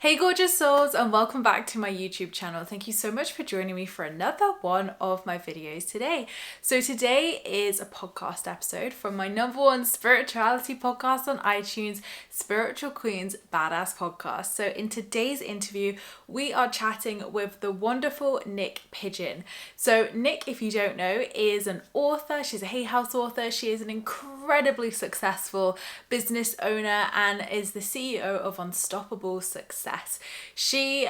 Hey gorgeous souls, and welcome back to my YouTube channel. Thank you so much for joining me for another one of my videos today. So today is a podcast episode from my #1 spirituality podcast on iTunes, Spiritual Queen's Badass Podcast. So in today's interview, we are chatting with the wonderful Niyc Pidgeon. So Niyc, if you don't know, is an author. She's a Hay House author. She is an incredibly successful business owner and is the CEO of Unstoppable Success. She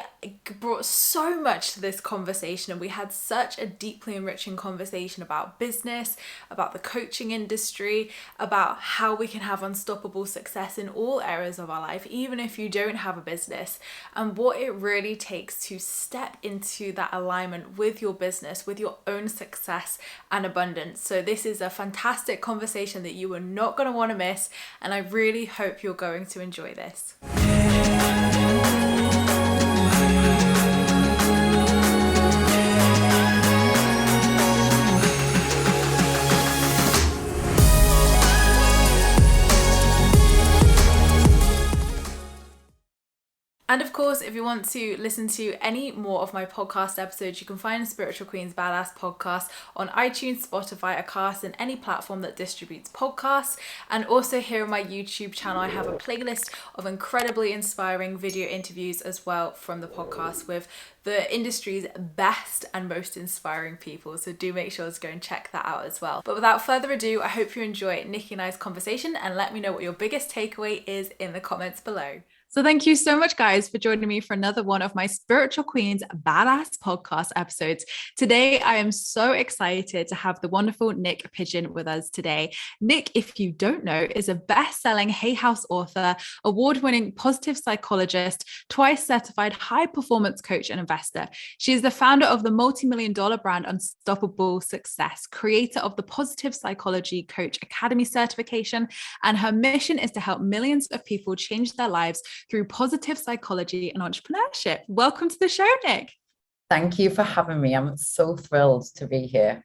brought so much to this conversation, and we had such a deeply enriching conversation about business, about the coaching industry, about how we can have unstoppable success in all areas of our life, even if you don't have a business, and what it really takes to step into that alignment with your business, with your own success and abundance. So this is a fantastic conversation that you are not going to want to miss, and I really hope you're going to enjoy this. And of course, if you want to listen to any more of my podcast episodes, you can find Spiritual Queen's Badass Podcast on iTunes, Spotify, Acast, and any platform that distributes podcasts. And also here on my YouTube channel, I have a playlist of incredibly inspiring video interviews as well from the podcast with the industry's best and most inspiring people. So do make sure to go and check that out as well. But without further ado, I hope you enjoy Niyc and I's conversation, and let me know what your biggest takeaway is in the comments below. So thank you so much, guys, for joining me for another one of my Spiritual Queen's Badass Podcast episodes. Today, I am so excited to have the wonderful Niyc Pidgeon with us today. Niyc, if you don't know, is a best-selling Hay House author, award-winning positive psychologist, twice certified high-performance coach and investor. She is the founder of the multi-million-dollar brand Unstoppable Success, creator of the Positive Psychology Coach Academy certification, and her mission is to help millions of people change their lives through positive psychology and entrepreneurship. Welcome to the show, Niyc. Thank you for having me. I'm so thrilled to be here.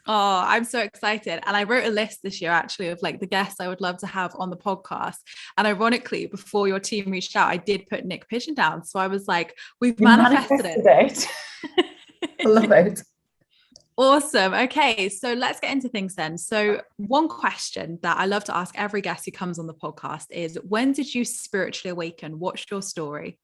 Oh, I'm so excited. And I wrote a list this year actually of like the guests I would love to have on the podcast. And ironically, before your team reached out, I did put Niyc Pidgeon down. So I was like, we've manifested it. I love it. Awesome. Okay, so let's get into things then. So one question that I love to ask every guest who comes on the podcast is, when did you spiritually awaken? What's your story?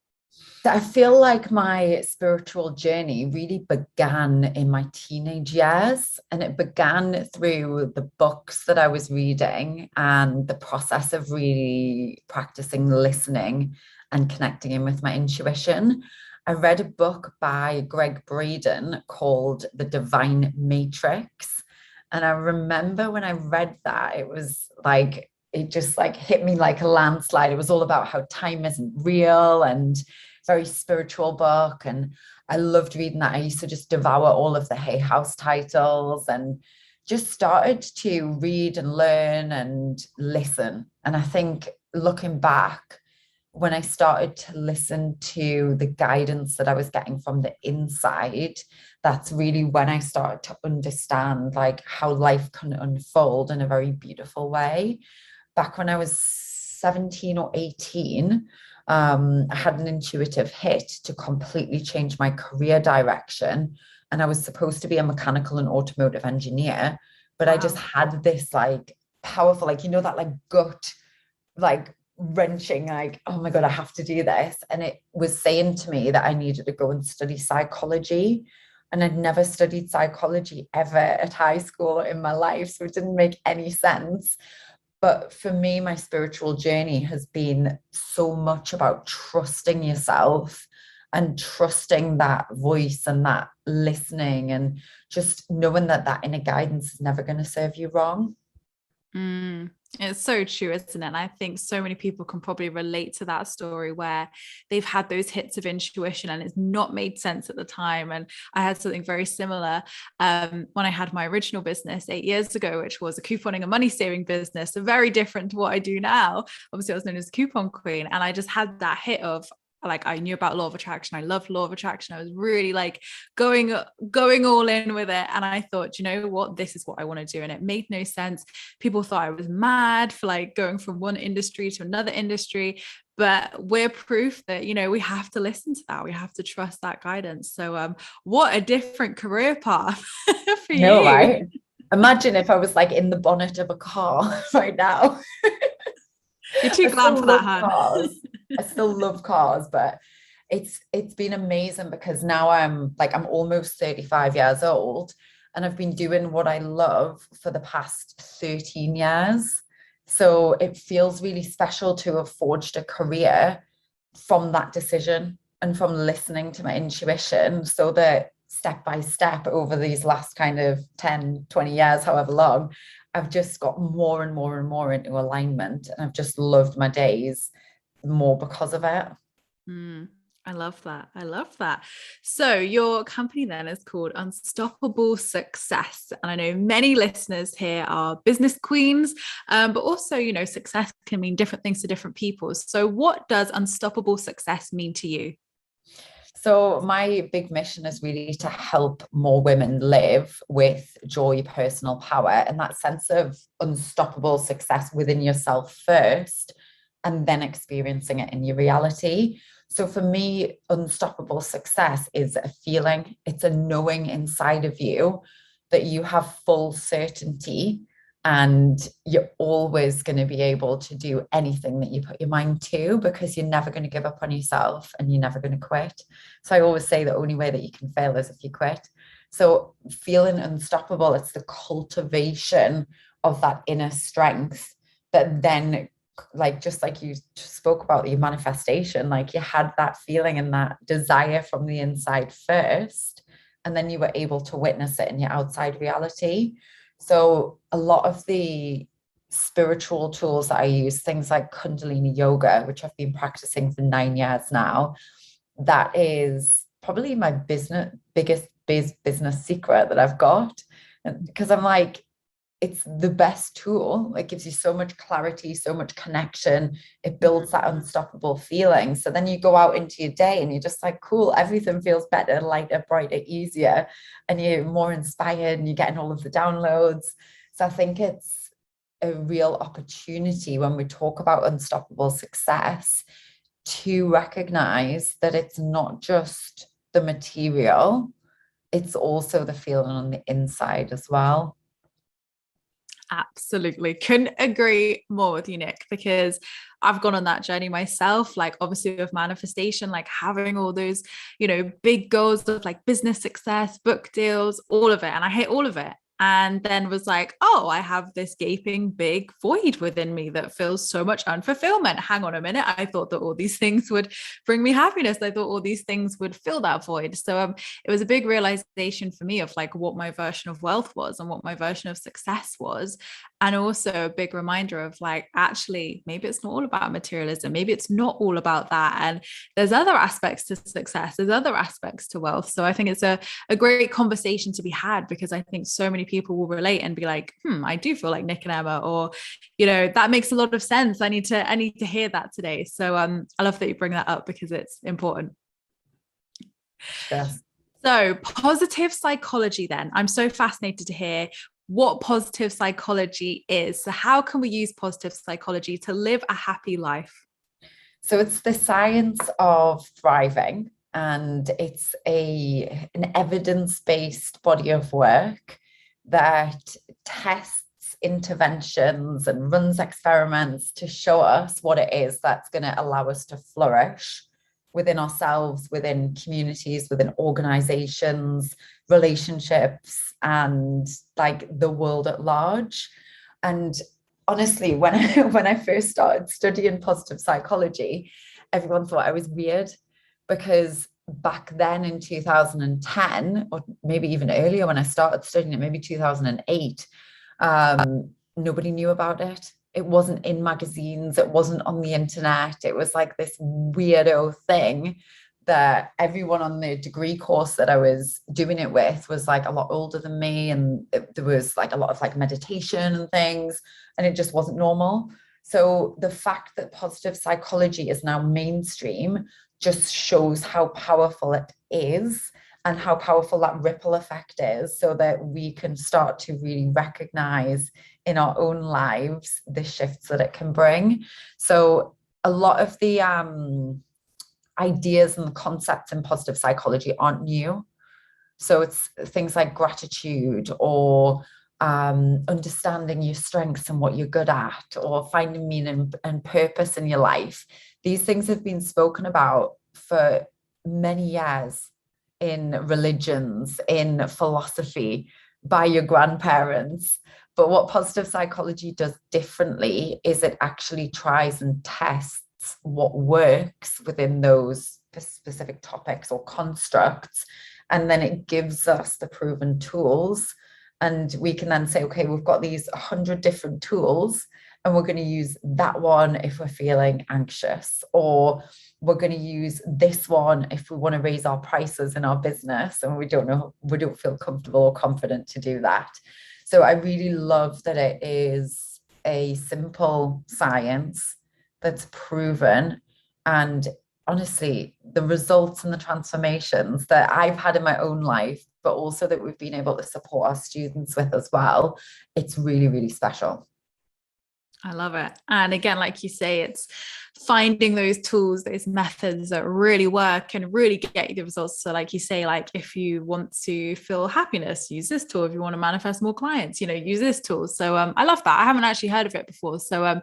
I feel like my spiritual journey really began in my teenage years, and it began through the books that I was reading and the process of really practicing listening and connecting in with my intuition. I read a book by Greg Braden called The Divine Matrix. And I remember when I read that, it was like, it just like hit me like a landslide. It was all about how time isn't real and very spiritual book. And I loved reading that. I used to just devour all of the Hay House titles and just started to read and learn and listen. And I think looking back, when I started to listen to the guidance that I was getting from the inside, that's really when I started to understand like how life can unfold in a very beautiful way. Back when I was 17 or 18, I had an intuitive hit to completely change my career direction. And I was supposed to be a mechanical and automotive engineer, but I just had this like powerful, like, that like gut, like wrenching, like, oh my God, I have to do this. And it was saying to me that I needed to go and study psychology. And I'd never studied psychology ever at high school in my life. So it didn't make any sense. But for me, my spiritual journey has been so much about trusting yourself and trusting that voice and that listening and just knowing that that inner guidance is never going to serve you wrong. It's so true, isn't it? And I think so many people can probably relate to that story where they've had those hits of intuition and it's not made sense at the time. And I had something very similar when I had my original business 8 years ago, which was a couponing and money saving business. So very different to what I do now. Obviously, I was known as Coupon Queen. And I just had that hit of, like, I knew about law of attraction. I loved law of attraction. I was really like going all in with it. And I thought, you know what, this is what I want to do. And it made no sense. People thought I was mad for like going from one industry to another industry. but we're proof that, you know, we have to listen to that. We have to trust that guidance. So what a different career path for No, you. right? Imagine if I was like in the bonnet of a car right now. You're too I glam still for that, love hun. cars. I still love cars, but it's been amazing because now I'm almost 35 years old and I've been doing what I love for the past 13 years. So it feels really special to have forged a career from that decision and from listening to my intuition, so that step by step over these last kind of 10, 20 years, however long, I've just got more and more and more into alignment. And I've just loved my days more because of it. Mm, I love that. I love that. So your company then is called Unstoppable Success. And I know many listeners here are business queens, but also, you know, success can mean different things to different people. So what does unstoppable success mean to you? So my big mission is really to help more women live with joy, personal power, and that sense of unstoppable success within yourself first, and then experiencing it in your reality. So for me, unstoppable success is a feeling, it's a knowing inside of you that you have full certainty and you're always going to be able to do anything that you put your mind to, because you're never going to give up on yourself and you're never going to quit. So I always say the only way that you can fail is if you quit. So feeling unstoppable, it's the cultivation of that inner strength that then, like, just like you spoke about your manifestation, like you had that feeling and that desire from the inside first, and then you were able to witness it in your outside reality. So a lot of the spiritual tools that I use, things like Kundalini yoga, which I've been practicing for 9 years now, that is probably my biggest business secret that I've got. Because I'm like, it's the best tool. It gives you so much clarity, so much connection. It builds that unstoppable feeling. So then you go out into your day and you're just like, cool, everything feels better, lighter, brighter, easier. And you're more inspired and you're getting all of the downloads. So I think it's a real opportunity when we talk about unstoppable success to recognize that it's not just the material, it's also the feeling on the inside as well. Absolutely. Couldn't agree more with you, Nick, because I've gone on that journey myself, like obviously with manifestation, like having all those, you know, big goals of like business success, book deals, all of it. And I hate all of it. And then was like, oh, I have this gaping big void within me that feels so much unfulfillment. Hang on a minute. I thought that all these things would bring me happiness. I thought all these things would fill that void. So it was a big realization for me of like what my version of wealth was and what my version of success was. And also a big reminder of like, actually, maybe it's not all about materialism. Maybe it's not all about that. And there's other aspects to success. There's other aspects to wealth. So I think it's a great conversation to be had, because I think so many people will relate and be like, I do feel like Nick and Emma, or, you know, that makes a lot of sense. I need to hear that today. So I love that you bring that up because it's important. Yes. So positive psychology, then I'm so fascinated to hear what positive psychology is. So how can we use positive psychology to live a happy life? So it's the science of thriving, and it's an evidence-based body of work that tests interventions and runs experiments to show us what it is that's going to allow us to flourish within ourselves, within communities, within organizations, relationships, and like the world at large. And honestly, when I first started studying positive psychology, everyone thought I was weird, because back then in 2010, or maybe even earlier when I started studying it, maybe 2008, nobody knew about it. It wasn't in magazines, it wasn't on the internet. It was like this weirdo thing that everyone on the degree course that I was doing it with was like a lot older than me, and there was like a lot of like meditation and things, and it just wasn't normal. So the fact that positive psychology is now mainstream just shows how powerful it is and how powerful that ripple effect is, so that we can start to really recognize in our own lives the shifts that it can bring. So a lot of the ideas and the concepts in positive psychology aren't new. So it's things like gratitude, or understanding your strengths and what you're good at, or finding meaning and purpose in your life. These things have been spoken about for many years in religions, in philosophy, by your grandparents. But what positive psychology does differently is it actually tries and tests what works within those specific topics or constructs. And then it gives us the proven tools. And we can then say, okay, we've got these 100 different tools, and we're going to use that one if we're feeling anxious, or we're going to use this one if we want to raise our prices in our business and we don't feel comfortable or confident to do that. So I really love that it is a simple science that's proven. And honestly, the results and the transformations that I've had in my own life, but also that we've been able to support our students with as well, it's really, really special. I love it. And again, like you say, it's finding those tools, those methods that really work and really get you the results. So like you say, like if you want to feel happiness, use this tool. If you want to manifest more clients, use this tool. So I love that. I haven't actually heard of it before. So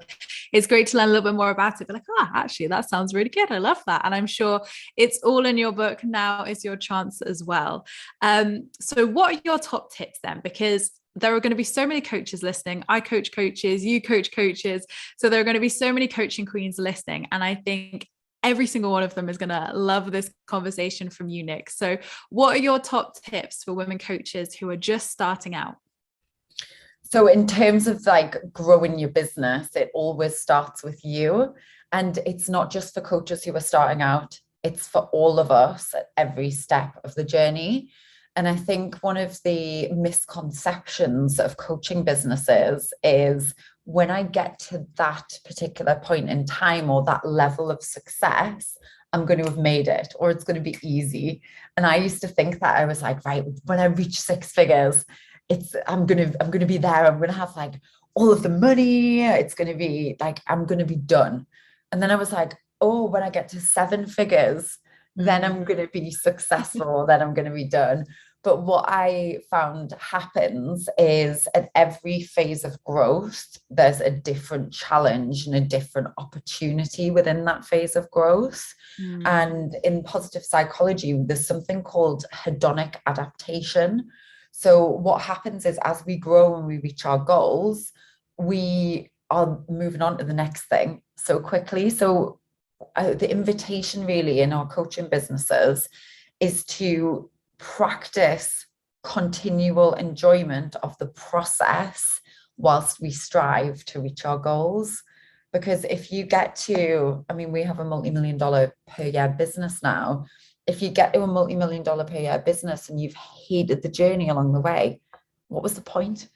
it's great to learn a little bit more about it. But like, actually, that sounds really good. I love that. And I'm sure it's all in your book. Now is your chance as well. So what are your top tips then? Because there are going to be so many coaches listening. I coach coaches, you coach coaches. So there are going to be so many coaching queens listening. And I think every single one of them is going to love this conversation from you, Niyc. So what are your top tips for women coaches who are just starting out? So in terms of like growing your business, it always starts with you. And it's not just for coaches who are starting out, it's for all of us at every step of the journey. And I think one of the misconceptions of coaching businesses is when I get to that particular point in time or that level of success, I'm going to have made it, or it's going to be easy. And I used to think that. I was like, right, when I reach six figures, I'm going to be there. I'm going to have like all of the money. It's going to be like, I'm going to be done. And then I was like, oh, when I get to seven figures, then I'm going to be successful, then I'm going to be done. But what I found happens is at every phase of growth, there's a different challenge and a different opportunity within that phase of growth. And in positive psychology, there's something called hedonic adaptation. So what happens is as we grow and we reach our goals, we are moving on to the next thing so quickly. So the invitation really in our coaching businesses is to practice continual enjoyment of the process whilst we strive to reach our goals. Because if you get to, we have a multi-million-dollar per year business now. If you get to a multi-million-dollar per year business and you've hated the journey along the way, what was the point?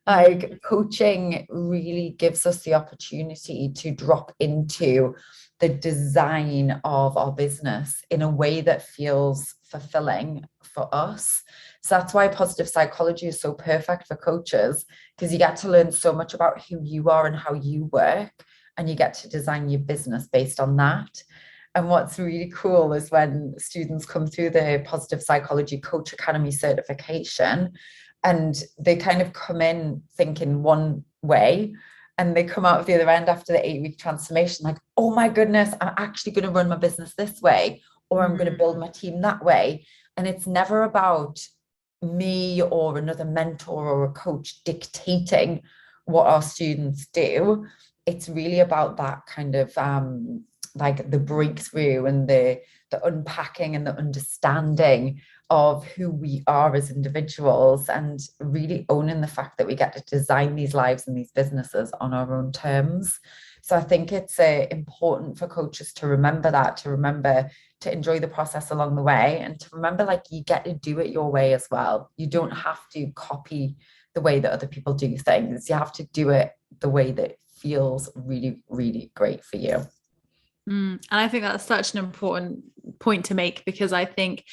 Like coaching really gives us the opportunity to drop into the design of our business in a way that feels fulfilling for us. So that's why positive psychology is so perfect for coaches, because you get to learn so much about who you are and how you work, and you get to design your business based on that. And what's really cool is when students come through the Positive Psychology Coach Academy certification, and they kind of come in thinking one way, and they come out of the other end after the 8-week transformation like, oh my goodness, I'm actually going to run my business this way, or I'm going to build my team that way. And it's never about me or another mentor or a coach dictating what our students do. It's really about that kind of like the breakthrough and the unpacking and the understanding of who we are as individuals, and really owning the fact that we get to design these lives and these businesses on our own terms. So I think it's important for coaches to remember that, to remember to enjoy the process along the way, and to remember like you get to do it your way as well. You don't have to copy the way that other people do things. You have to do it the way that feels really, really great for you. And I think that's such an important point to make, because I think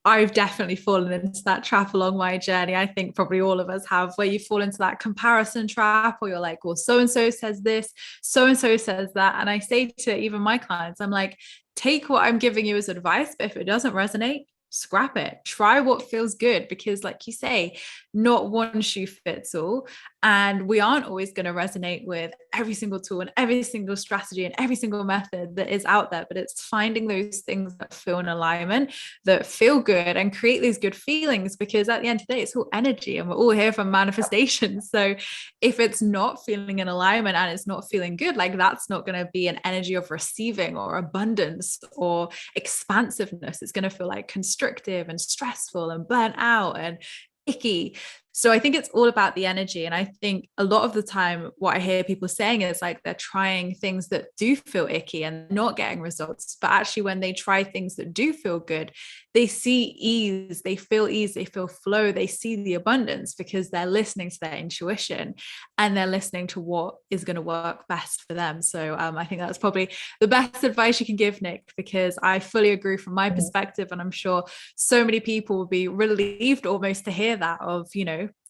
I've definitely fallen into that trap along my journey. I think probably all of us have, where you fall into that comparison trap, or you're like, well, so and so says this, so and so says that. And I say to even my clients, I'm like, take what I'm giving you as advice, but if it doesn't resonate, scrap it. Try what feels good, because, like you say, not one shoe fits all. And we aren't always going to resonate with every single tool and every single strategy and every single method that is out there. But it's finding those things that feel in alignment, that feel good, and create these good feelings, because at the end of the day, it's all energy and we're all here for manifestation. So if it's not feeling in alignment and it's not feeling good, like that's not going to be an energy of receiving or abundance or expansiveness. It's going to feel like constrictive and stressful and burnt out and icky. So I think it's all about the energy. And I think a lot of the time, what I hear people saying is like they're trying things that do feel icky and not getting results. But actually, when they try things that do feel good, they see ease, they feel flow, they see the abundance, because they're listening to their intuition and they're listening to what is going to work best for them. So I think that's probably the best advice you can give, Nick, because I fully agree from my perspective. And I'm sure so many people will be relieved almost to hear that, of,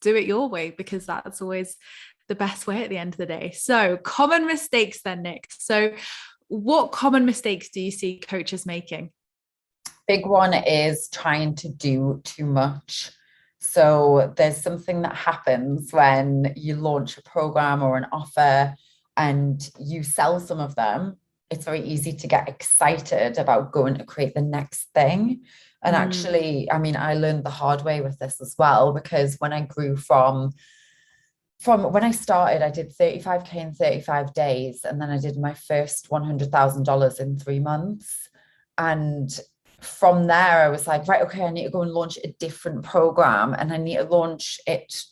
do it your way, because that's always the best way at the end of the day. So common mistakes then, Nick. So what common mistakes do you see coaches making? Big one is trying to do too much. So there's something that happens when you launch a program or an offer and you sell some of them. It's very easy to get excited about going to create the next thing. And actually, I mean, I learned the hard way with this as well, because when I grew from when I started, I did 35K in 35 days. And then I did my first $100,000 in 3 months. And from there, I was like, right, okay, I need to go and launch a different program, and I need to launch it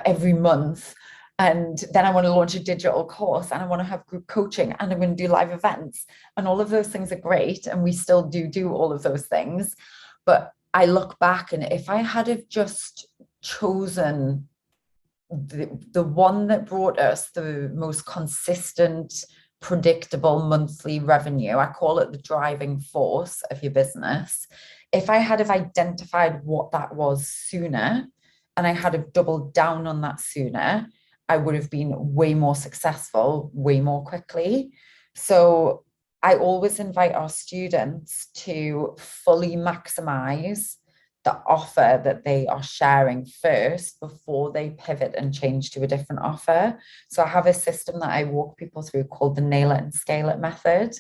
every month. And then I want to launch a digital course, and I want to have group coaching, and I'm going to do live events. And all of those things are great. And we still do all of those things. But I look back, and if I had have just chosen the one that brought us the most consistent, predictable monthly revenue, I call it the driving force of your business. If I had have identified what that was sooner, and I had have doubled down on that sooner, I would have been way more successful, way more quickly. So I always invite our students to fully maximize the offer that they are sharing first before they pivot and change to a different offer. So I have a system that I walk people through called the nail it and scale it method.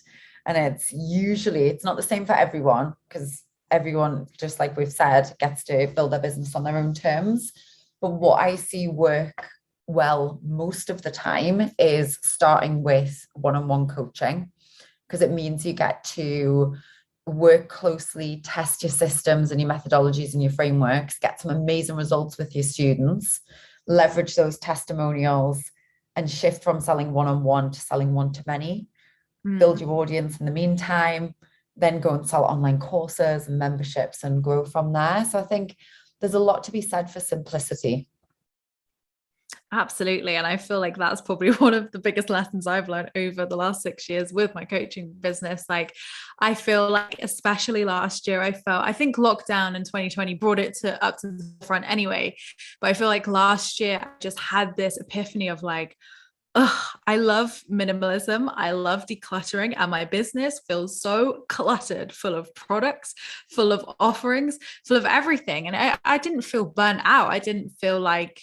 And it's not the same for everyone, because everyone, just like we've said, gets to build their business on their own terms. But what I see work well most of the time is starting with one-on-one coaching, because it means you get to work closely, test your systems and your methodologies and your frameworks, get some amazing results with your students, leverage those testimonials, and shift from selling one-on-one to selling one-to-many. Build your audience in the meantime, then go and sell online courses and memberships and grow from there. So I think there's a lot to be said for simplicity. Absolutely. And I feel like that's probably one of the biggest lessons I've learned over the last 6 years with my coaching business. Like, I feel like, especially last year, I think lockdown in 2020 brought it up to the front anyway. But I feel like last year I just had this epiphany of like, oh, I love minimalism. I love decluttering, and my business feels so cluttered, full of products, full of offerings, full of everything. And I didn't feel burnt out. I didn't feel like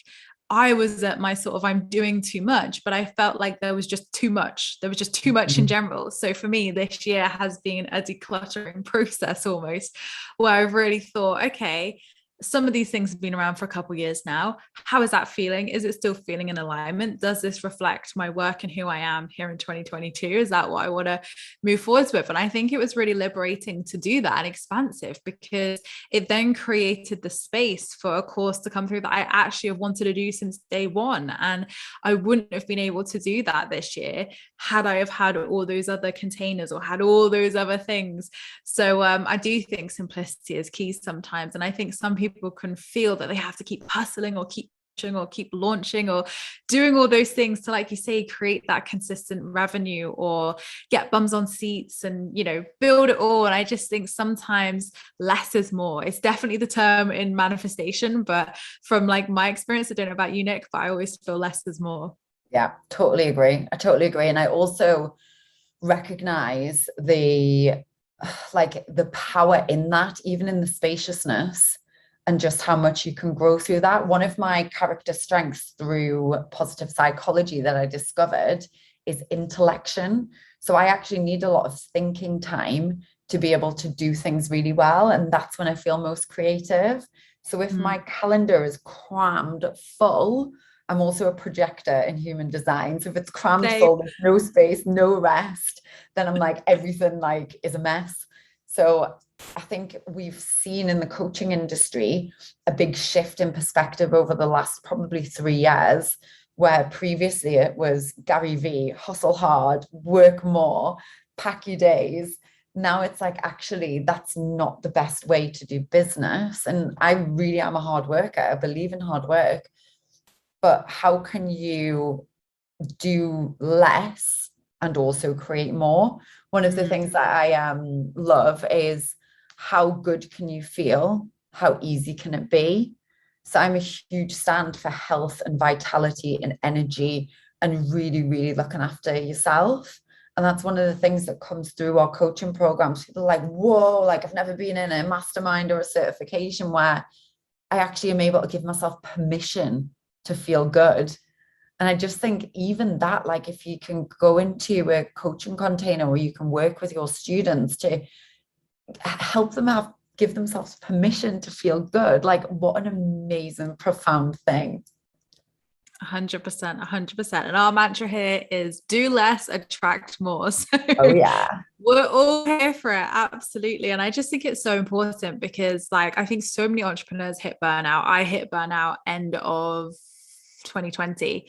I was at my sort of, I'm doing too much, but I felt like there was just too much. There was just too much in general. So for me, this year has been a decluttering process almost, where I've really thought, okay, some of these things have been around for a couple of years now. How is that feeling? Is it still feeling in alignment? Does this reflect my work and who I am here in 2022? Is that what I want to move forwards with? And I think it was really liberating to do that, and expansive, because it then created the space for a course to come through that I actually have wanted to do since day one. And I wouldn't have been able to do that this year had I have had all those other containers or had all those other things. So I do think simplicity is key sometimes. And I think some people can feel that they have to keep hustling or keep or keep launching or doing all those things to, like you say, create that consistent revenue or get bums on seats and, you know, build it all. And I just think sometimes less is more. It's definitely the term in manifestation, but from like my experience, I don't know about you, Nick, but I always feel less is more. Yeah, totally agree. I totally agree. And I also recognize the power in that, even in the spaciousness, and just how much you can grow through that. One of my character strengths through positive psychology that I discovered is intellection. So I actually need a lot of thinking time to be able to do things really well. And that's when I feel most creative. So if my calendar is crammed full, I'm also a projector in human design. So if it's crammed full, there's no space, no rest, then I'm like, everything like is a mess. So I think we've seen in the coaching industry a big shift in perspective over the last probably 3 years, where previously it was Gary V, hustle hard, work more, pack your days. Now it's like, actually, that's not the best way to do business. And I really am a hard worker. I believe in hard work. But how can you do less and also create more? One of the things that I love is, how good can you feel? How easy can it be? So I'm a huge stand for health and vitality and energy and really, really looking after yourself. And that's one of the things that comes through our coaching programs. People are like, whoa, like I've never been in a mastermind or a certification where I actually am able to give myself permission to feel good. And I just think even that, like if you can go into a coaching container where you can work with your students to help them give themselves permission to feel good, like what an amazing, profound thing. 100%, 100%. And our mantra here is do less, attract more. So oh yeah, we're all here for it. Absolutely. And I just think it's so important because like, I think so many entrepreneurs hit burnout. I hit burnout end of 2020.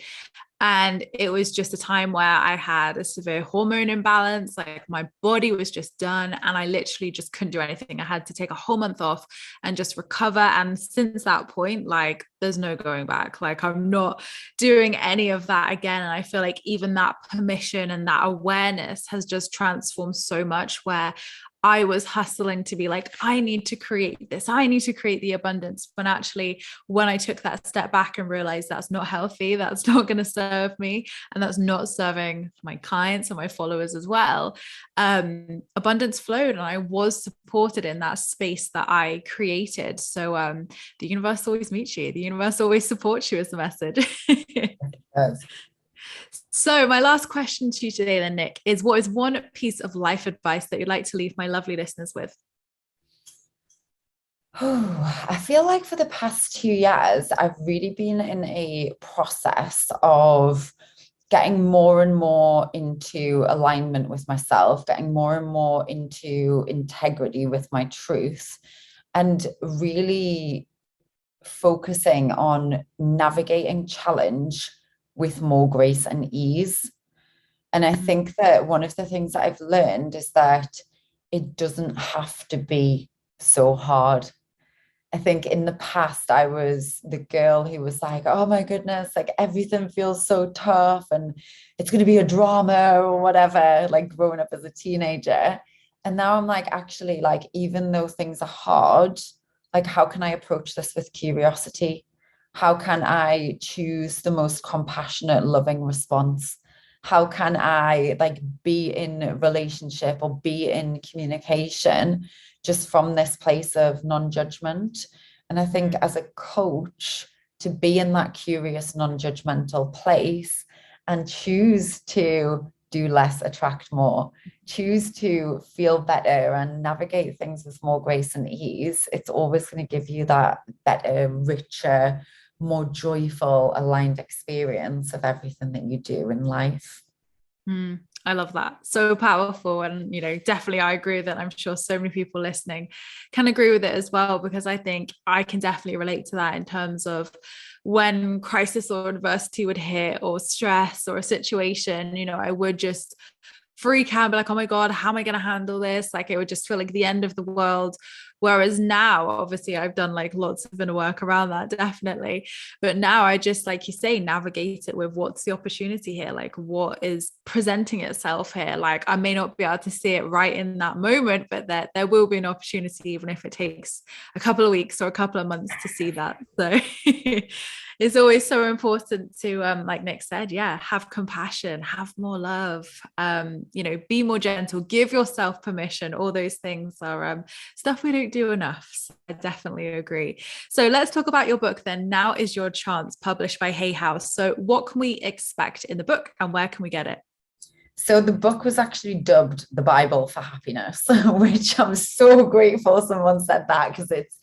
And it was just a time where I had a severe hormone imbalance. Like my body was just done. And I literally just couldn't do anything. I had to take a whole month off and just recover. And since that point, like there's no going back. Like I'm not doing any of that again. And I feel like even that permission and that awareness has just transformed so much, where I was hustling to be like, I need to create this. I need to create the abundance. When actually, when I took that step back and realized that's not healthy, that's not going to serve me, and that's not serving my clients and my followers as well, abundance flowed and I was supported in that space that I created. So the universe always meets you. The universe always supports you is the message. Yes. So my last question to you today then, Nick, is what is one piece of life advice that you'd like to leave my lovely listeners with? Oh, I feel like for the past 2 years, I've really been in a process of getting more and more into alignment with myself, getting more and more into integrity with my truth, and really focusing on navigating challenge with more grace and ease. And I think that one of the things that I've learned is that it doesn't have to be so hard. I think in the past, I was the girl who was like, oh my goodness, like everything feels so tough and it's going to be a drama or whatever, like growing up as a teenager. And now I'm like, actually, like, even though things are hard, like, how can I approach this with curiosity? How can I choose the most compassionate, loving response? How can I like be in a relationship or be in communication just from this place of non-judgment? And I think as a coach, to be in that curious, non-judgmental place and choose to do less, attract more, choose to feel better and navigate things with more grace and ease, it's always going to give you that better, richer, more joyful, aligned experience of everything that you do in life. I love that. So powerful. And, you know, definitely I agree with it. I'm sure so many people listening can agree with it as well, because I think I can definitely relate to that in terms of when crisis or adversity would hit or stress or a situation, you know, I would just freak out and be like, oh my God, how am I going to handle this? Like it would just feel like the end of the world. Whereas now, obviously, I've done like lots of inner work around that, definitely. But now I just, like you say, navigate it with what's the opportunity here? Like what is presenting itself here? Like I may not be able to see it right in that moment, but there will be an opportunity, even if it takes a couple of weeks or a couple of months to see that. So it's always so important to, like Nick said, yeah, have compassion, have more love, be more gentle, give yourself permission. All those things are stuff we don't do enough. So I definitely agree. So let's talk about your book then. Now is your chance, published by Hay House. So what can we expect in the book and where can we get it? So the book was actually dubbed the Bible for happiness, which I'm so grateful someone said that, because it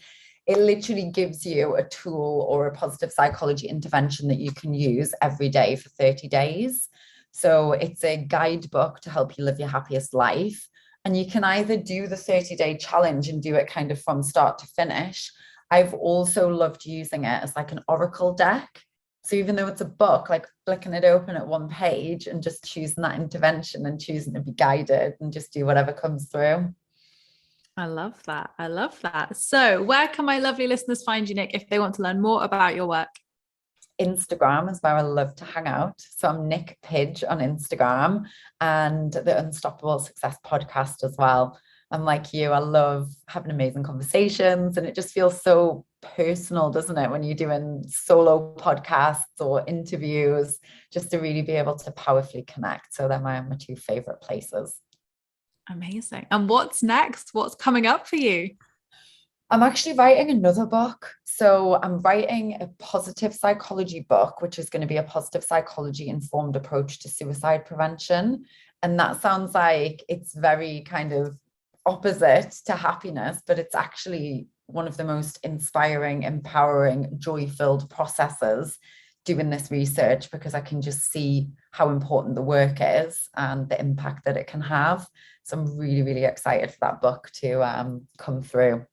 literally gives you a tool or a positive psychology intervention that you can use every day for 30 days. So it's a guidebook to help you live your happiest life. And you can either do the 30-day challenge and do it kind of from start to finish. I've also loved using it as like an oracle deck. So even though it's a book, like flicking it open at one page and just choosing that intervention and choosing to be guided and just do whatever comes through. I love that. I love that. So where can my lovely listeners find you, Nick, if they want to learn more about your work? Instagram is where I love to hang out. So I'm Niyc Pidgeon on Instagram, and the Unstoppable Success podcast as well. I'm like you, I love having amazing conversations, and it just feels so personal, doesn't it, when you're doing solo podcasts or interviews, just to really be able to powerfully connect. So they're my two favorite places. Amazing. And what's next? What's coming up for you? I'm actually writing another book. So I'm writing a positive psychology book, which is going to be a positive psychology informed approach to suicide prevention. And that sounds like it's very kind of opposite to happiness, but it's actually one of the most inspiring, empowering, joy-filled processes doing this research, because I can just see how important the work is and the impact that it can have. So I'm really, really excited for that book to come through.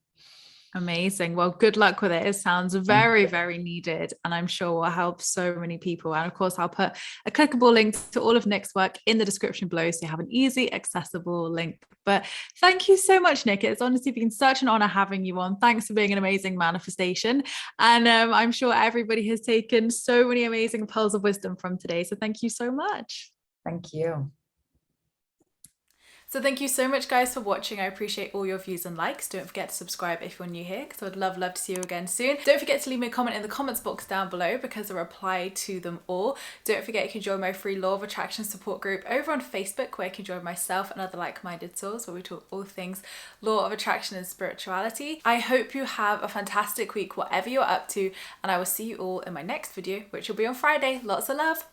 Amazing. Well, good luck with it. It sounds very, very needed, and I'm sure will help so many people. And of course, I'll put a clickable link to all of Nick's work in the description below, so you have an easy, accessible link. But thank you so much, Nick. It's honestly been such an honor having you on. Thanks for being an amazing manifestation. And I'm sure everybody has taken so many amazing pearls of wisdom from today. So thank you so much. Thank you. So thank you so much, guys, for watching. I appreciate all your views and likes. Don't forget to subscribe if you're new here, because I would love to see you again soon. Don't forget to leave me a comment in the comments box down below, because I reply to them all. Don't forget you can join my free Law of Attraction support group over on Facebook, where you can join myself and other like-minded souls, where we talk all things Law of Attraction and spirituality. I hope you have a fantastic week, whatever you're up to, and I will see you all in my next video, which will be on Friday. Lots of love.